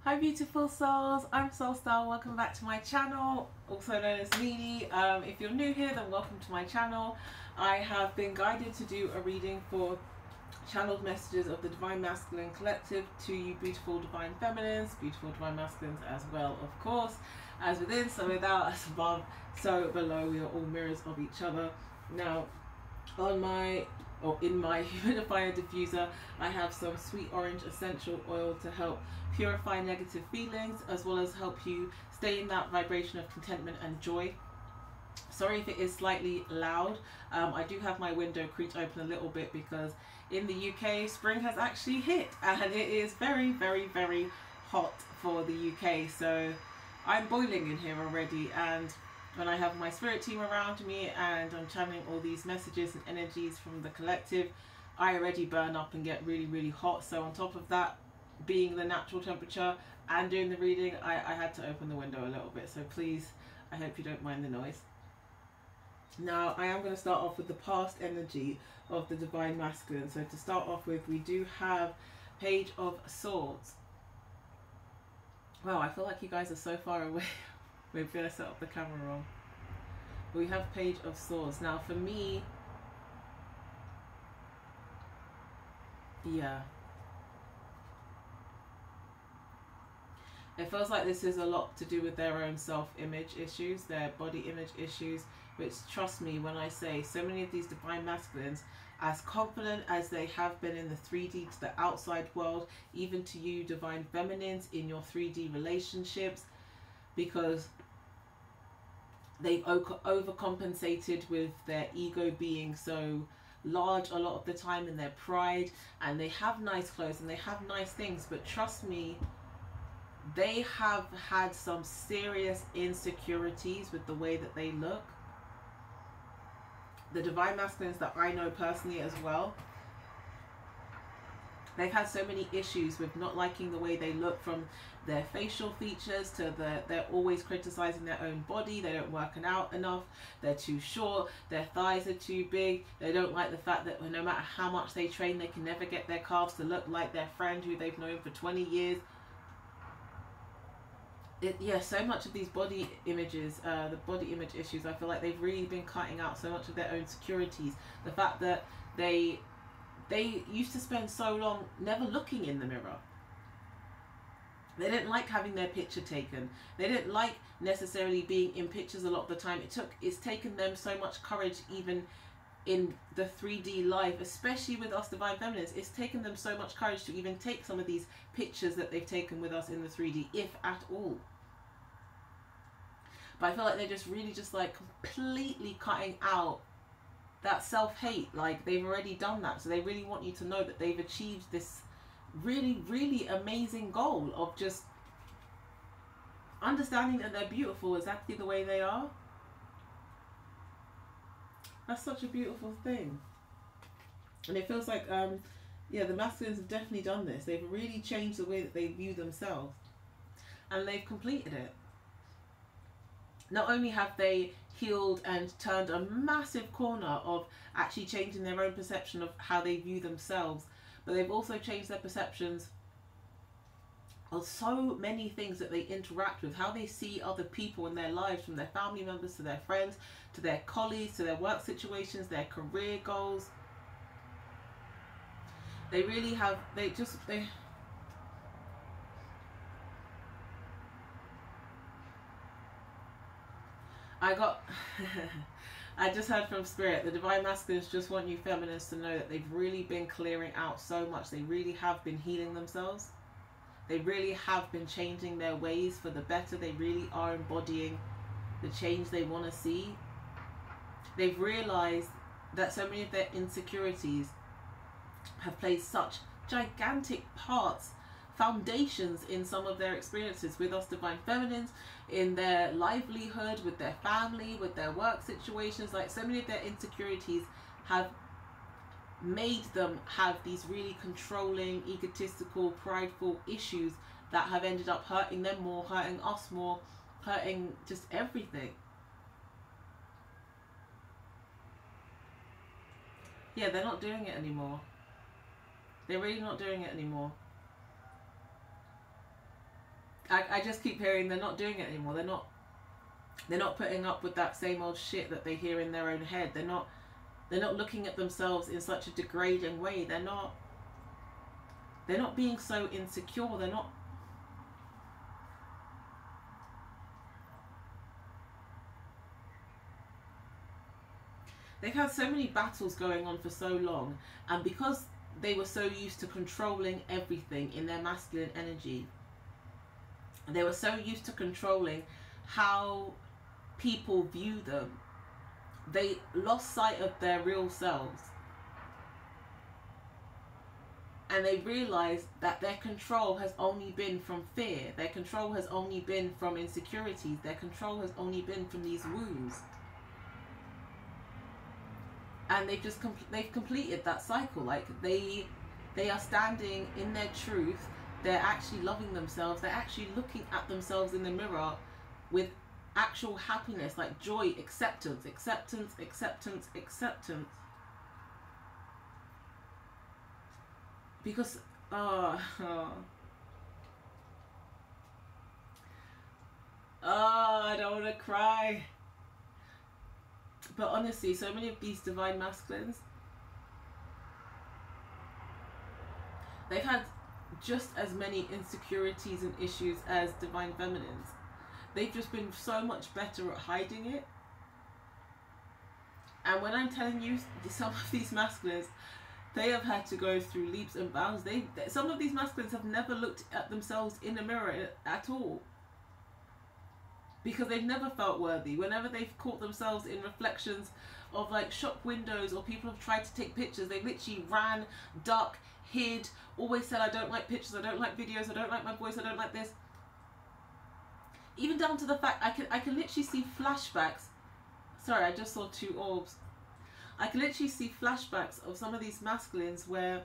Hi beautiful souls, I'm SoulStar. Welcome back to my channel, also known as REIKI. If you're new here, then welcome to my channel. I have been guided to do a reading for channeled messages of the Divine Masculine Collective to you beautiful Divine Feminines, beautiful Divine Masculines as well, of course. As within, so without, as above, so below, we are all mirrors of each other. Now, in my humidifier diffuser, I have some sweet orange essential oil to help purify negative feelings, as well as help you stay in that vibration of contentment and joy. Sorry if it is slightly loud. I do have my window creaked open a little bit because in the UK spring has actually hit and it is very, very, very hot for the UK. So I'm boiling in here already, and when I have my spirit team around me and I'm channeling all these messages and energies from the collective, I already burn up and get really, really hot. So on top of that being the natural temperature and doing the reading, I had to open the window a little bit. So please, I hope you don't mind the noise. Now, I am going to start off with the past energy of the Divine Masculine. So to start off with, we do have Page of Swords. Wow, I feel like you guys are so far away. We're going to set up the camera wrong. We have Page of Swords. Now, for me, yeah, it feels like this is a lot to do with their own self-image issues, their body image issues, which, trust me when I say, so many of these Divine Masculines, as confident as they have been in the 3D to the outside world, even to you Divine Feminines in your 3D relationships, because they've overcompensated with their ego being so large a lot of the time in their pride, and they have nice clothes and they have nice things, but trust me, they have had some serious insecurities with the way that they look. The Divine Masculines that I know personally as well, they've had so many issues with not liking the way they look, from their facial features to they're always criticizing their own body. They don't work out enough, they're too short, their thighs are too big. They don't like the fact that no matter how much they train, they can never get their calves to look like their friend who they've known for 20 years. Yeah, so much of these body images, the body image issues, I feel like they've really been cutting out so much of their own securities. The fact that they used to spend so long never looking in the mirror. They didn't like having their picture taken. They didn't like necessarily being in pictures a lot of the time. It's taken them so much courage, even in the 3D life, especially with us Divine Feminines. It's taken them so much courage to even take some of these pictures that they've taken with us in the 3D, if at all. But I feel like they're just really just like completely cutting out that self-hate. Like, they've already done that, so they really want you to know that they've achieved this really, really amazing goal of just understanding that they're beautiful exactly the way they are. That's such a beautiful thing. And it feels like yeah, the masculines have definitely done this. They've really changed the way that they view themselves, and they've completed it. Not only have they healed and turned a massive corner of actually changing their own perception of how they view themselves, but they've also changed their perceptions of so many things that they interact with, how they see other people in their lives, from their family members to their friends, to their colleagues, to their work situations, their career goals. They really have, I just heard from Spirit, the Divine Masculines just want you Feminines to know that they've really been clearing out so much. They really have been healing themselves. They really have been changing their ways for the better. They really are embodying the change they want to see. They've realized that so many of their insecurities have played such gigantic parts, foundations in some of their experiences with us Divine Feminines, in their livelihood, with their family, with their work situations. Like, so many of their insecurities have made them have these really controlling, egotistical, prideful issues that have ended up hurting them more, hurting us more, hurting just everything. Yeah, they're not doing it anymore. They're really not doing it anymore. I just keep hearing they're not doing it anymore. They're not putting up with that same old shit that they hear in their own head. They're not looking at themselves in such a degrading way. They're not being so insecure. They've had so many battles going on for so long, and because they were so used to controlling everything in their masculine energy, they were so used to controlling how people view them, they lost sight of their real selves. And they realized that their control has only been from fear. Their control has only been from insecurities. Their control has only been from these wounds. And they've completed that cycle. Like they are standing in their truth. They're actually loving themselves. They're actually looking at themselves in the mirror with actual happiness, like joy, acceptance, acceptance, acceptance, acceptance. Because I don't want to cry. But honestly, so many of these divine masculines, they've had just as many insecurities and issues as divine feminines. They've just been so much better at hiding it. And when I'm telling you, some of these masculines, they have had to go through leaps and bounds. Some of these masculines have never looked at themselves in a mirror at all, because they've never felt worthy. Whenever they've caught themselves in reflections of like shop windows, or people have tried to take pictures, they literally ran, ducked, hid, always said, I don't like pictures, I don't like videos, I don't like my voice, I don't like this. Even down to the fact I can literally see flashbacks. Sorry, I just saw two orbs. I can literally see flashbacks of some of these masculines where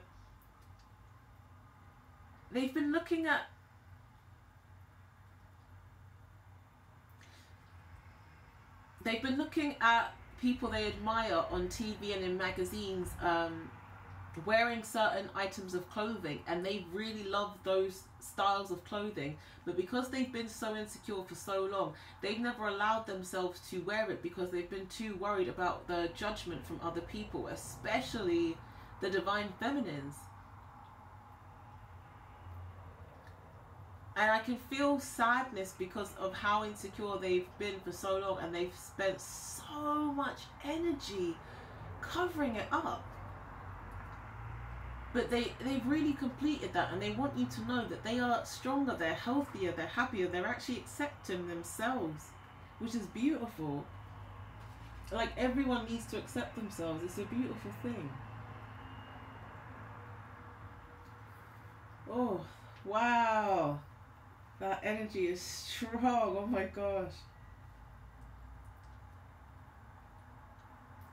they've been looking at people they admire on TV and in magazines, wearing certain items of clothing, and they really love those styles of clothing, but because they've been so insecure for so long, they've never allowed themselves to wear it because they've been too worried about the judgment from other people, especially the divine feminines. And I can feel sadness because of how insecure they've been for so long, and they've spent so much energy covering it up. But they've really completed that, and they want you to know that they are stronger, they're healthier, they're happier, they're actually accepting themselves, which is beautiful. Like, everyone needs to accept themselves. It's a beautiful thing. Oh, wow. That energy is strong. Oh my gosh.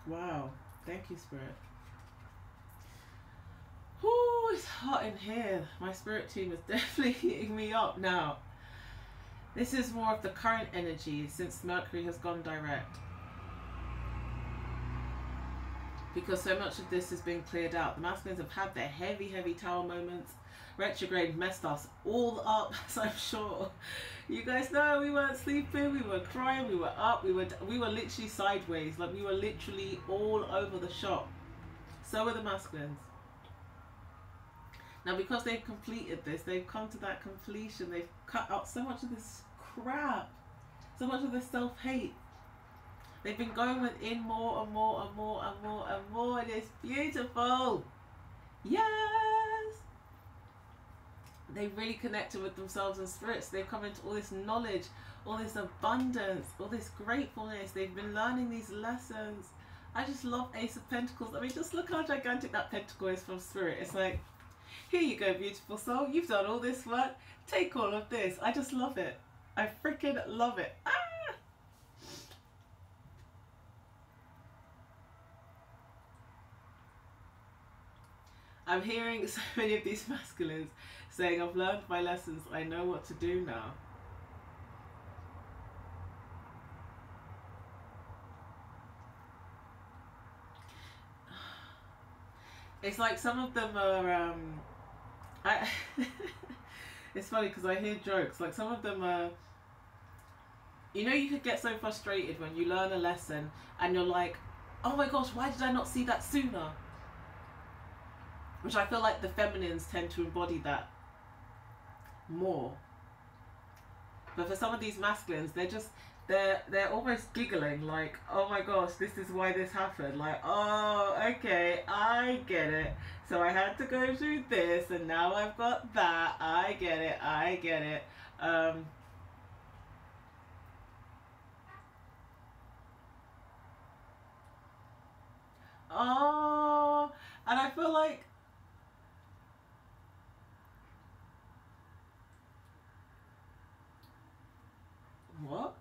Wow. Thank you, Spirit. Ooh, it's hot in here. My spirit team is definitely heating me up now. This is more of the current energy since Mercury has gone direct. Because so much of this has been cleared out. The masculines have had their heavy, heavy tower moments. Retrograde messed us all up, as I'm sure you guys know. We weren't sleeping, we were crying, we were up, we were literally sideways. Like, we were literally all over the shop. So were the masculines. Now, because they've completed this, they've come to that completion, they've cut out so much of this crap, so much of this self-hate. They've been going within more and more and more and more and more, and it's beautiful. Yes! They've really connected with themselves and spirits. They've come into all this knowledge, all this abundance, all this gratefulness. They've been learning these lessons. I just love Ace of Pentacles. I mean, just look how gigantic that pentacle is from Spirit. It's like, here you go, beautiful soul. You've done all this work. Take all of this. I just love it. I freaking love it. Ah! I'm hearing so many of these masculines saying, I've learned my lessons. I know what to do now. It's like some of them are It's funny because I hear jokes, like some of them are, you know, you could get so frustrated when you learn a lesson and you're like, oh my gosh, why did I not see that sooner? Which I feel like the feminines tend to embody that more. But for some of these masculines, they're almost giggling, like, oh my gosh, this is why this happened. Like, oh, okay, I get it. So I had to go through this, and now I've got that. I get it. I get it. Oh, and I feel like, what?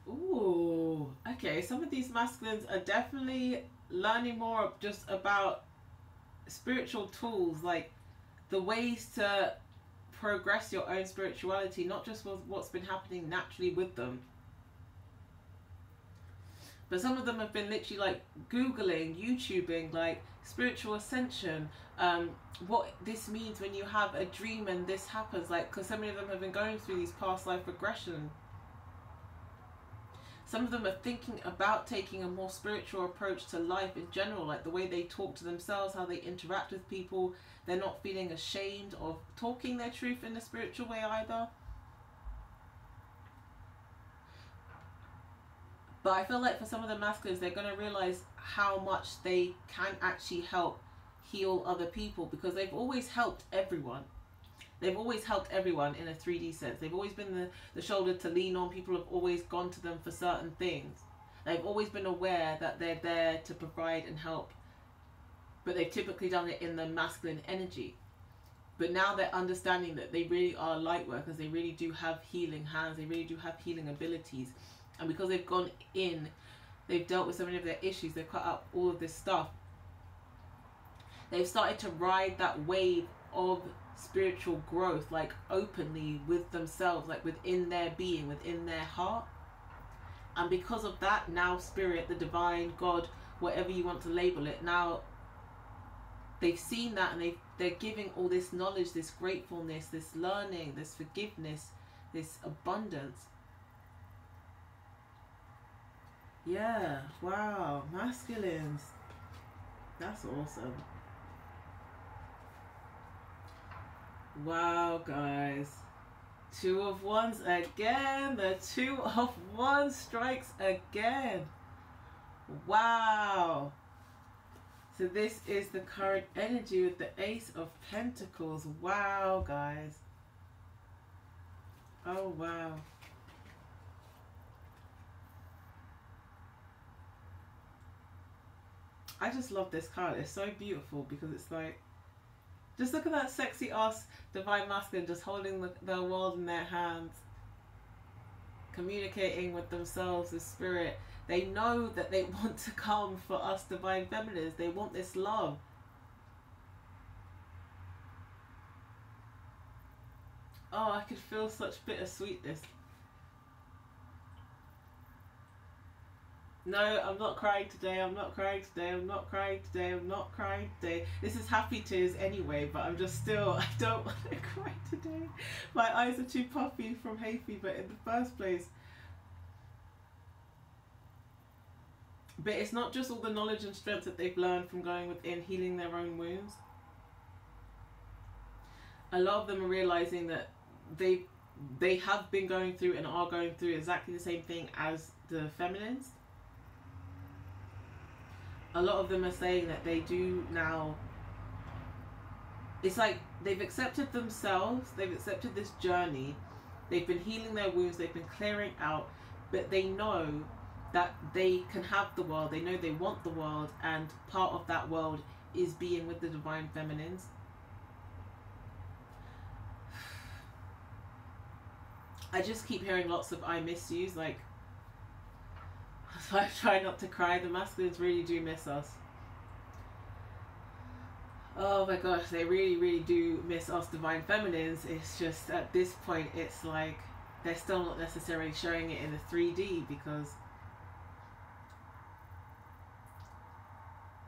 Ooh, okay. Some of these masculines are definitely learning more just about spiritual tools, like the ways to progress your own spirituality, not just with what's been happening naturally with them. But some of them have been literally like Googling, YouTubing, like spiritual ascension, what this means when you have a dream and this happens, like, because so many of them have been going through these past life regression. Some of them are thinking about taking a more spiritual approach to life in general, like the way they talk to themselves, how they interact with people. They're not feeling ashamed of talking their truth in a spiritual way either. But I feel like for some of the masculines, they're going to realize how much they can actually help heal other people, because they've always helped everyone. They've always helped everyone in a 3D sense. They've always been the shoulder to lean on. People have always gone to them for certain things. They've always been aware that they're there to provide and help. But they've typically done it in the masculine energy. But now they're understanding that they really are light workers. They really do have healing hands. They really do have healing abilities. And because they've gone in, they've dealt with so many of their issues. They've cut out all of this stuff. They've started to ride that wave of spiritual growth, like openly with themselves, like within their being, within their heart. And because of that, now spirit, the divine, God, whatever you want to label it, now they've seen that, and they're giving all this knowledge, this gratefulness, this learning, this forgiveness, this abundance. Yeah, wow, masculines, that's awesome. Wow, guys. 2 of Wands again. The 2 of Wands strikes again. Wow. So this is the current energy with the Ace of Pentacles. Wow, guys. Oh, wow. I just love this card. It's so beautiful because it's like, just look at that sexy ass divine masculine just holding the world in their hands, communicating with themselves, the spirit. They know that they want to come for us divine feminines. They want this love. Oh, I could feel such bittersweetness. No, I'm not crying today, I'm not crying today, I'm not crying today, I'm not crying today. This is happy tears anyway, but I'm just still, I don't want to cry today. My eyes are too puffy from hay fever in the first place. But it's not just all the knowledge and strength that they've learned from going within, healing their own wounds. A lot of them are realizing that they have been going through and are going through exactly the same thing as the feminines. A lot of them are saying that they do now, it's like they've accepted themselves, they've accepted this journey, they've been healing their wounds, they've been clearing out, but they know that they can have the world, they know they want the world, and part of that world is being with the divine feminines. I just keep hearing lots of I miss yous, like, so I try not to cry. The masculines really do miss us. Oh my gosh, they really, really do miss us divine feminines. It's just at this point, it's like they're still not necessarily showing it in the 3D, because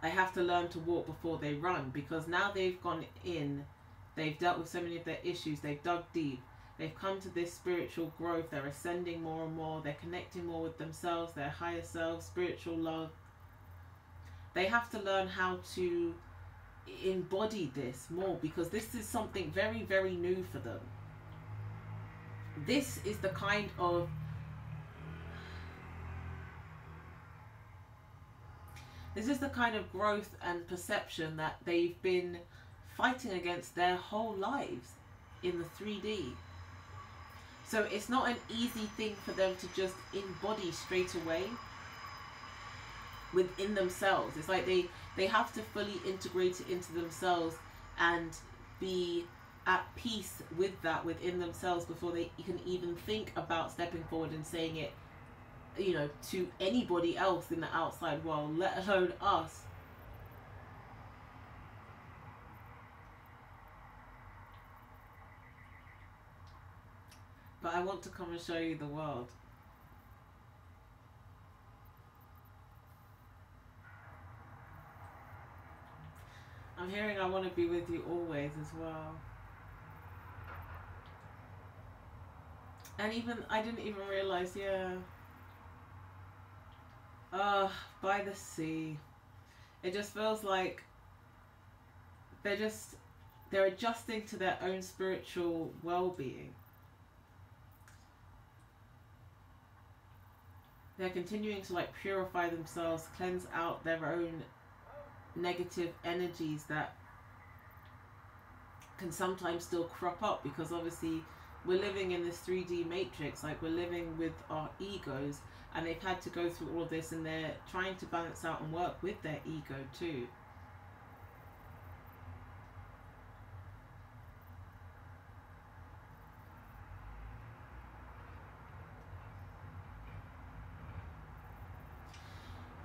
they have to learn to walk before they run, because now they've gone in, they've dealt with so many of their issues, they've dug deep, they've come to this spiritual growth, they're ascending more and more, they're connecting more with themselves, their higher selves, spiritual love. They have to learn how to embody this more, because this is something very, very new for them. This is the kind of growth and perception that they've been fighting against their whole lives in the 3D. So it's not an easy thing for them to just embody straight away within themselves. It's like they have to fully integrate it into themselves and be at peace with that within themselves before they can even think about stepping forward and saying it, you know, to anybody else in the outside world, let alone us. But I want to come and show you the world. I'm hearing I want to be with you always as well. And even, I didn't even realize, yeah. By the sea. It just feels like they're adjusting to their own spiritual well-being. They're continuing to like purify themselves, cleanse out their own negative energies that can sometimes still crop up, because obviously we're living in this 3D matrix, like we're living with our egos, and they've had to go through all of this, and they're trying to balance out and work with their ego too.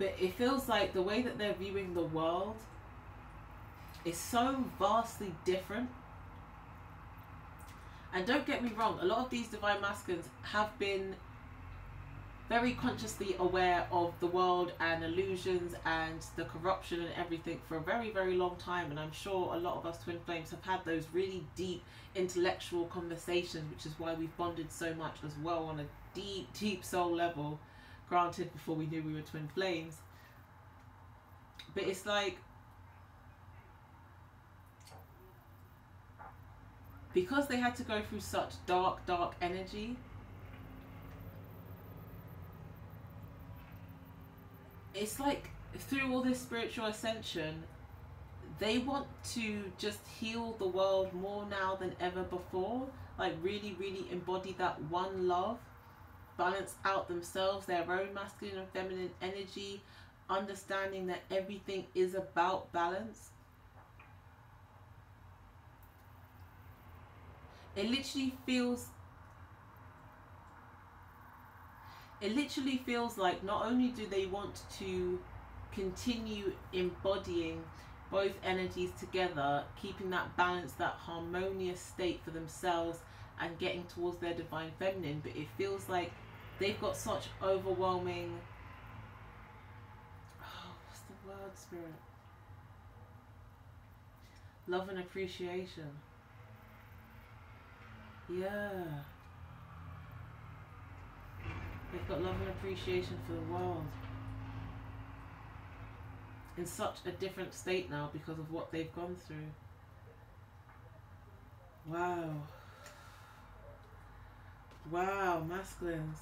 But it feels like the way that they're viewing the world is so vastly different. And don't get me wrong, a lot of these divine masculines have been very consciously aware of the world and illusions and the corruption and everything for a very, very long time. And I'm sure a lot of us twin flames have had those really deep intellectual conversations, which is why we've bonded so much as well on a deep, deep soul level. Granted, before we knew we were twin flames. But it's like, because they had to go through such dark, dark energy, it's like through all this spiritual ascension, they want to just heal the world more now than ever before. Like really, really embody that one love. Balance out themselves, their own masculine and feminine energy, understanding that everything is about balance. It literally feels like not only do they want to continue embodying both energies together, keeping that balance, that harmonious state for themselves and getting towards their divine feminine, but it feels like they've got such overwhelming, what's the word, spirit? Love and appreciation. Yeah. They've got love and appreciation for the world. In such a different state now because of what they've gone through. Wow. Wow, masculines.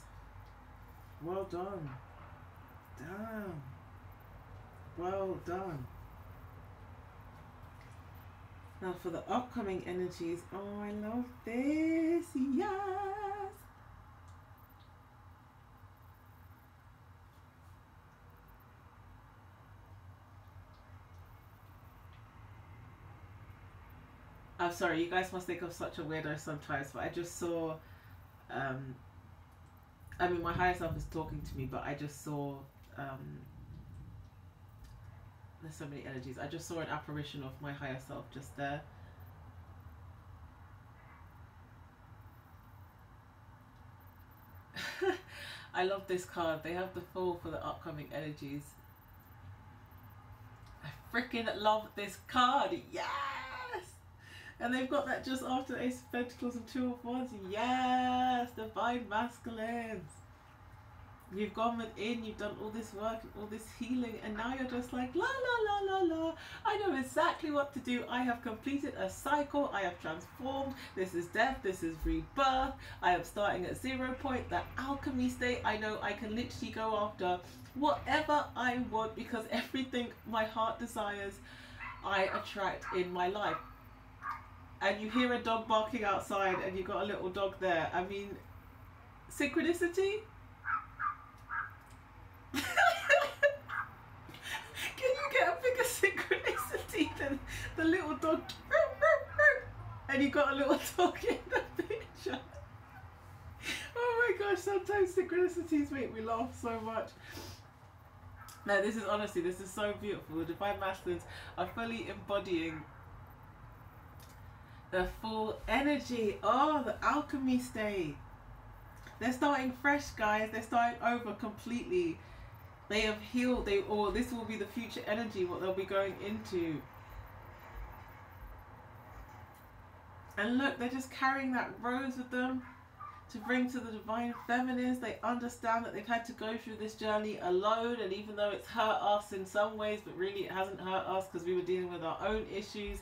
Well done. Damn. Well done. Now for the upcoming energies. Oh, I love this. Yes. I'm sorry, you guys must think I'm such a weirdo sometimes, but I just saw, I mean, my higher self is talking to me, but I just saw, there's so many energies. I just saw an apparition of my higher self just there. I love this card. They have the Fool for the upcoming energies. I freaking love this card. Yes! And they've got that just after Ace of Pentacles and Two of Wands. Yes! Divine Masculines. You've gone within, you've done all this work and all this healing, and now you're just like, la la la la la, I know exactly what to do. I have completed a cycle, I have transformed, this is death, this is rebirth, I am starting at 0 point, that alchemy state. I know I can literally go after whatever I want, because everything my heart desires, I attract in my life. And you hear a dog barking outside, and you've got a little dog there. I mean, synchronicity? Can you get a bigger synchronicity than the little dog? And you got a little dog in the picture. Oh my gosh, sometimes synchronicities make me laugh so much. No, this is honestly, this is so beautiful. The Divine Masculines are fully embodying the full energy. Oh, the alchemy state. They're starting fresh, guys. They're starting over completely. They have healed. This will be the future energy, what they'll be going into. And look, they're just carrying that rose with them to bring to the Divine Feminines. They understand that they've had to go through this journey alone, and even though it's hurt us in some ways, but really it hasn't hurt us because we were dealing with our own issues.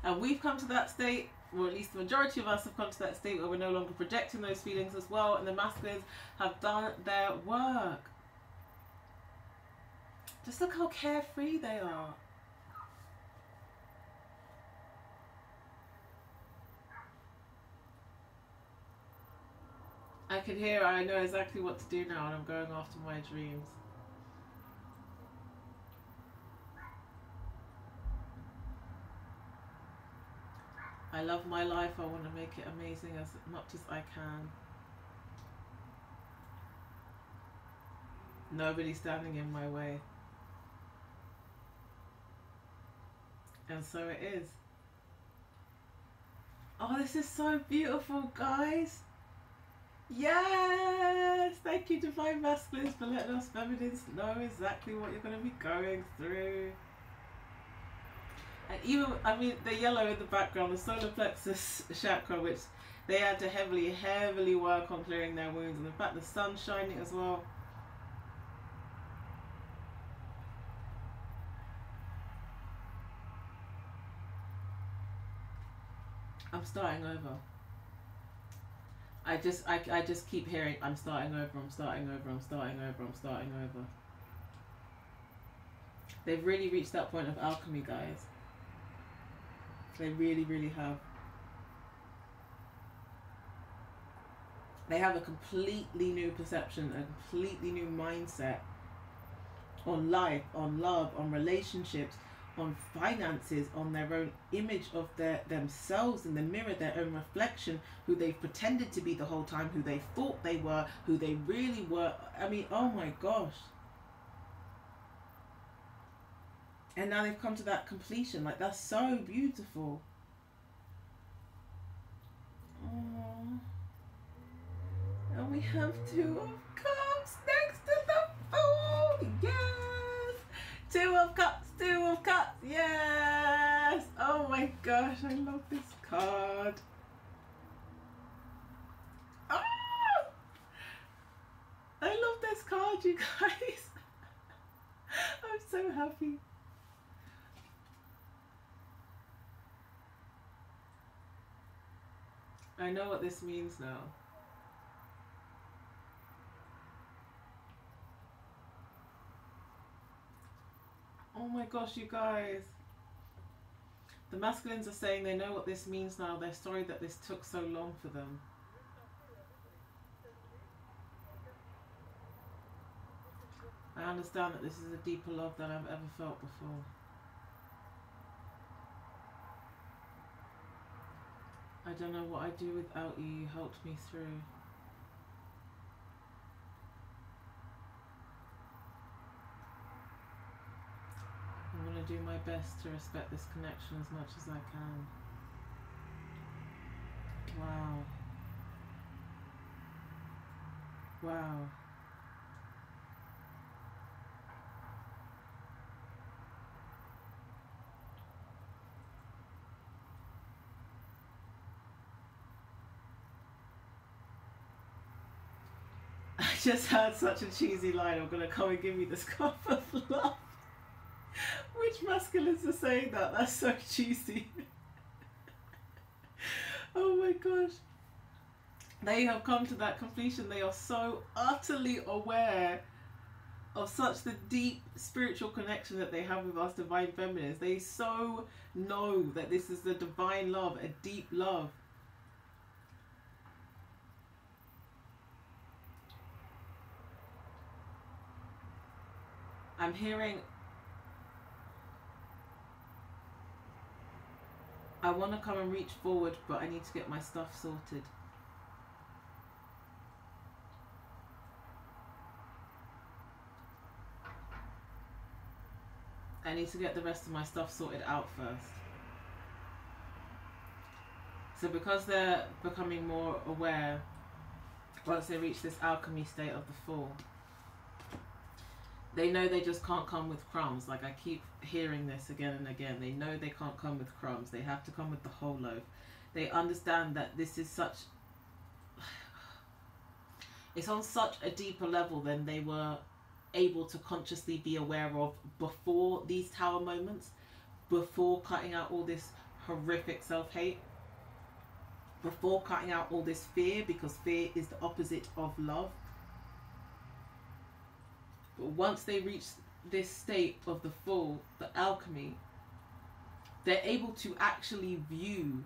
And we've come to that state, or at least the majority of us have come to that state where we're no longer projecting those feelings as well, and the masculines have done their work. Just look how carefree they are. I can hear, I know exactly what to do now, and I'm going after my dreams. I love my life. I want to make it amazing as much as I can. Nobody's standing in my way. And so it is. Oh, this is so beautiful, guys. Yes! Thank you, Divine Masculines, for letting us feminines know exactly what you're going to be going through. And even, I mean, the yellow in the background, the solar plexus chakra, which they had to heavily work on clearing their wounds. And in fact, the sun's shining as well. I'm starting over. I just keep hearing, I'm starting over, I'm starting over, I'm starting over, I'm starting over. They've really reached that point of alchemy, guys. They really have. They have a completely new perception, a completely new mindset on life, on love, on relationships, on finances, on their own image of themselves in the mirror, their own reflection, who they've pretended to be the whole time, who they thought they were, who they really were. I mean, oh my gosh. And now they've come to that completion. Like, that's so beautiful. Aww. And we have Two of Cups next to the Fool. Yes! Two of Cups, Two of Cups. Yes! Oh my gosh, I love this card. Ah! I love this card, you guys. I'm so happy. I know what this means now. Oh my gosh, you guys. The masculines are saying they know what this means now. They're sorry that this took so long for them. I understand that this is a deeper love than I've ever felt before. I don't know what I'd do without you. You helped me through. I'm going to do my best to respect this connection as much as I can. Wow. Wow. just heard such a cheesy line. I'm gonna come and give you this cup of love. Which masculines are saying that? That's so cheesy. Oh my gosh. They have come to that completion. They are so utterly aware of such the deep spiritual connection that they have with us divine feminines. They so know that this is the divine love, a deep love. I'm hearing, I want to come and reach forward, but I need to get my stuff sorted. I need to get the rest of my stuff sorted out first. So because they're becoming more aware, once they reach this alchemy state of the fall, they know they just can't come with crumbs. Like, I keep hearing this again and again. They know they can't come with crumbs. They have to come with the whole loaf. They understand that this is such... It's on such a deeper level than they were able to consciously be aware of before these tower moments, before cutting out all this horrific self-hate, before cutting out all this fear, because fear is the opposite of love. But once they reach this state of the fall, the alchemy, they're able to actually view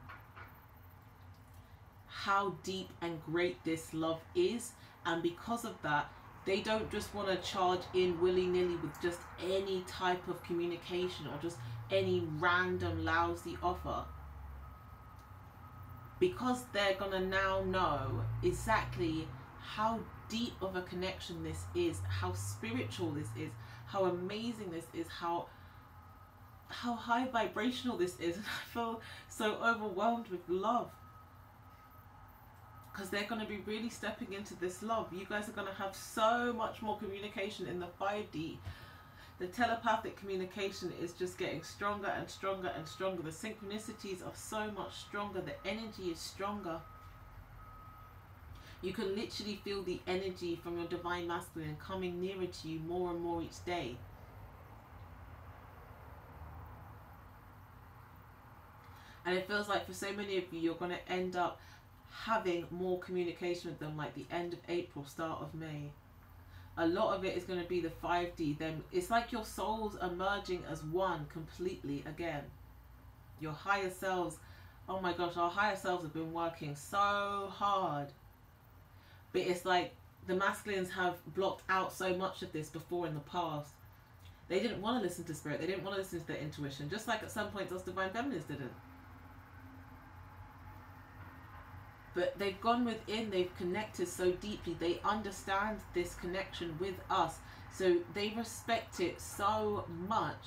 how deep and great this love is, and because of that, they don't just want to charge in willy-nilly with just any type of communication or just any random lousy offer. Because they're going to now know exactly how deep of a connection this is, how spiritual this is, how amazing this is, how high vibrational this is. And I feel so overwhelmed with love. Because they're going to be really stepping into this love. You guys are going to have so much more communication in the 5D. The telepathic communication is just getting stronger and stronger and stronger. The synchronicities are so much stronger. The energy is stronger. You can literally feel the energy from your divine masculine coming nearer to you more and more each day. And it feels like for so many of you, you're going to end up having more communication with them, like the end of April, start of May. A lot of it is going to be the 5D. Then it's like your souls are merging as one completely again. Your higher selves, oh my gosh, our higher selves have been working so hard. But it's like the masculines have blocked out so much of this before in the past. They didn't want to listen to spirit. They didn't want to listen to their intuition. Just like at some points us divine feminines didn't. But they've gone within, they've connected so deeply, they understand this connection with us. So they respect it so much.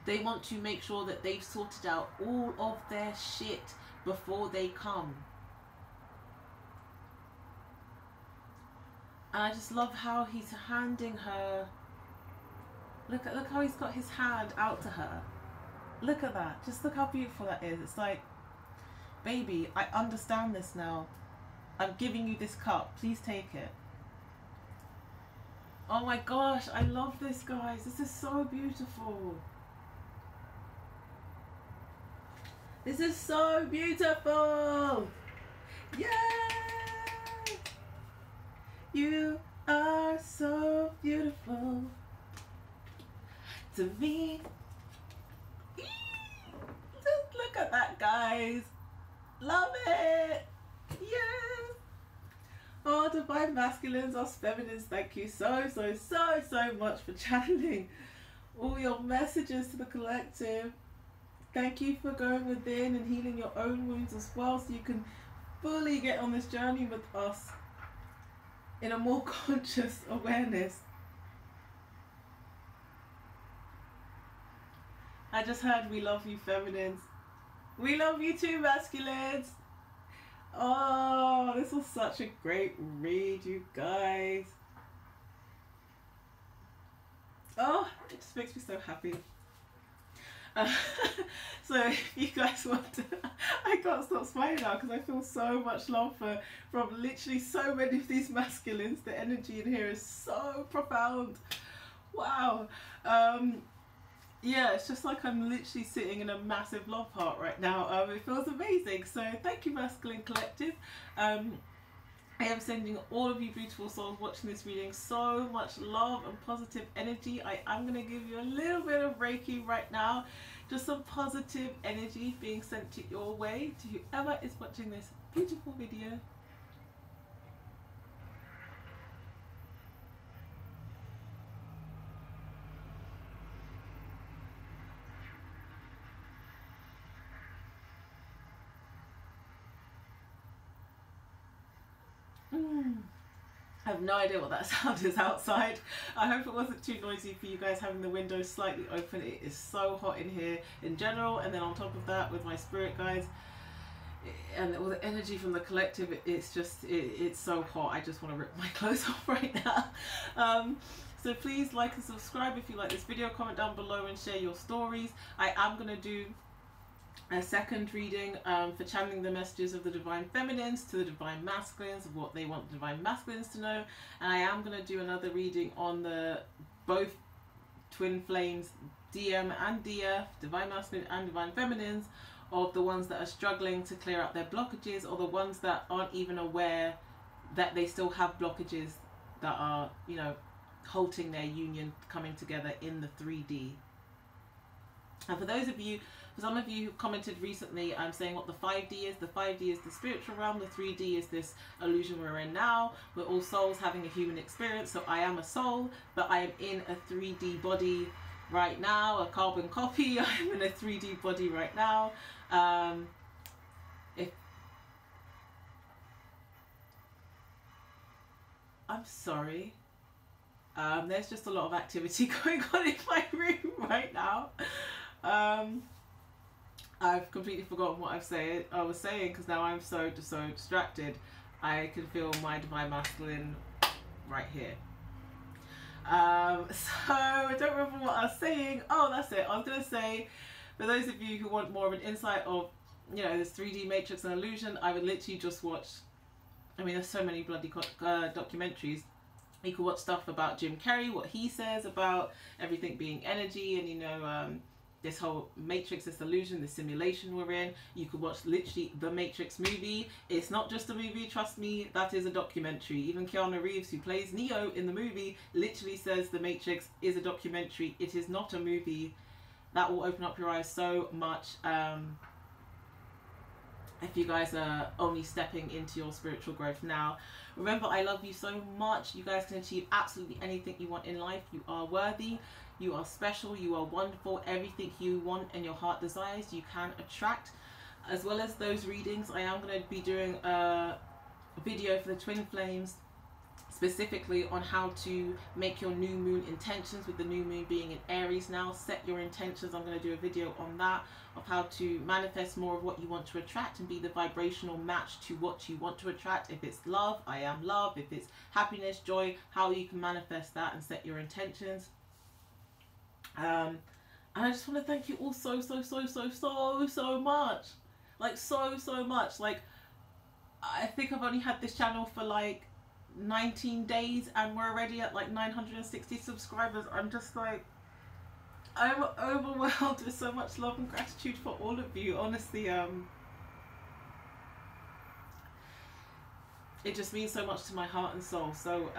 They want to make sure that they've sorted out all of their shit before they come. And I just love how he's handing her, look how he's got his hand out to her. Look at that, just look how beautiful that is. It's like, baby, I understand this now. I'm giving you this cup. Please take it. Oh my gosh, I love this, guys. This is so beautiful. This is so beautiful. Yay! You are so beautiful to me. Just look at that, guys. Love it. Yes. Oh, divine masculines, us feminines, thank you so much for channeling all your messages to the collective. Thank you for going within and healing your own wounds as well, so you can fully get on this journey with us in a more conscious awareness. I just heard we love you, feminines. We love you too, masculines. Oh, this was such a great read, you guys. Oh, it just makes me so happy. Uh, so if you guys want to, I can't stop smiling now because I feel so much love from literally so many of these masculines. The energy in here is so profound. Wow. Yeah, it's just like I'm literally sitting in a massive love heart right now. It feels amazing. So thank you, Masculine Collective. I am sending all of you beautiful souls watching this reading so much love and positive energy. I am going to give you a little bit of Reiki right now. Just some positive energy being sent to your way, to whoever is watching this beautiful video. I have no idea what that sound is outside. I hope it wasn't too noisy for you guys having the windows slightly open. It is so hot in here in general, and then on top of that with my spirit guides and all the energy from the collective, it's just, it's so hot. I just want to rip my clothes off right now. So please like and subscribe if you like this video, comment down below and share your stories. I am going to do a second reading for channeling the messages of the divine feminines to the divine masculines, of what they want the divine masculines to know. And I am going to do another reading on the both twin flames, DM and DF, divine masculine and divine feminines, of the ones that are struggling to clear out their blockages, or the ones that aren't even aware that they still have blockages that are, you know, halting their union coming together in the 3D. And for those of you, for some of you who commented recently, I'm saying what the 5D is. The 5D is the spiritual realm. The 3D is this illusion we're in now. We're all souls having a human experience. So I am a soul, but I am in a 3D body right now, a carbon copy. I'm in a 3D body right now. I'm sorry. There's just a lot of activity going on in my room right now. I've completely forgotten what I was saying because now I'm so distracted. I can feel my divine masculine right here. So I don't remember what I was saying. Oh, that's it. I was going to say, for those of you who want more of an insight of, you know, this 3D matrix and illusion, I would literally just watch, I mean, there's so many bloody documentaries. You could watch stuff about Jim Carrey, what he says about everything being energy, and, you know, this whole matrix, this illusion, this simulation we're in. You could watch literally the Matrix movie. It's not just a movie, trust me, that is a documentary. Even Keanu Reeves, who plays Neo in the movie, literally says the Matrix is a documentary. It is not a movie. That will open up your eyes so much. If you guys are only stepping into your spiritual growth now. Remember, I love you so much. You guys can achieve absolutely anything you want in life. You are worthy. You are special. You are wonderful. Everything you want and your heart desires, you can attract. As well as those readings, I am going to be doing a video for the twin flames, specifically on how to make your new moon intentions, with the new moon being in Aries now. Set your intentions. I'm going to do a video on that, of how to manifest more of what you want to attract and be the vibrational match to what you want to attract. If it's love, I am love. If it's happiness, joy, how you can manifest that and set your intentions. And I just want to thank you all so much. Like so much. Like, I think I've only had this channel for like 19 days and we're already at like 960 subscribers. I'm just like, I'm overwhelmed with so much love and gratitude for all of you. Honestly, it just means so much to my heart and soul. So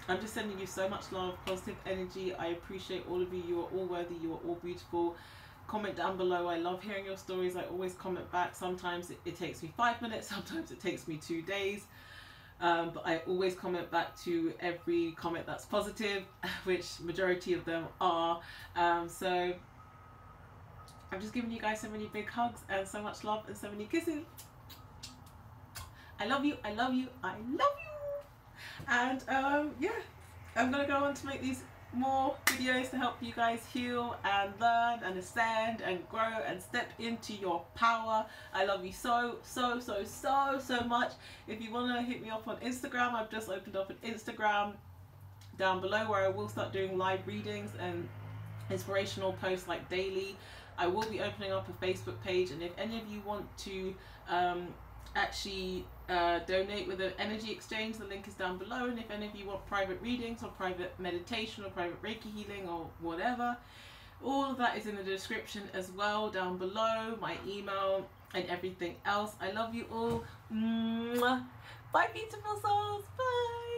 I'm just sending you so much love, positive energy. I appreciate all of you. You are all worthy. You are all beautiful. Comment down below. I love hearing your stories. I always comment back. Sometimes it takes me 5 minutes. Sometimes it takes me 2 days. But I always comment back to every comment that's positive, which majority of them are. So I'm just giving you guys so many big hugs and so much love and so many kisses. I love you. I love you. I love you. And yeah, I'm going to go on to make these more videos to help you guys heal and learn and ascend and grow and step into your power. I love you so much. If you want to hit me up on Instagram, I've just opened up an Instagram down below where I will start doing live readings and inspirational posts like daily. I will be opening up a Facebook page, and if any of you want to actually donate with an energy exchange, the link is down below. And if any of you want private readings or private meditation or private Reiki healing or whatever, all of that is in the description as well down below, my email and everything else. I love you all. Mwah. Bye beautiful souls. Bye.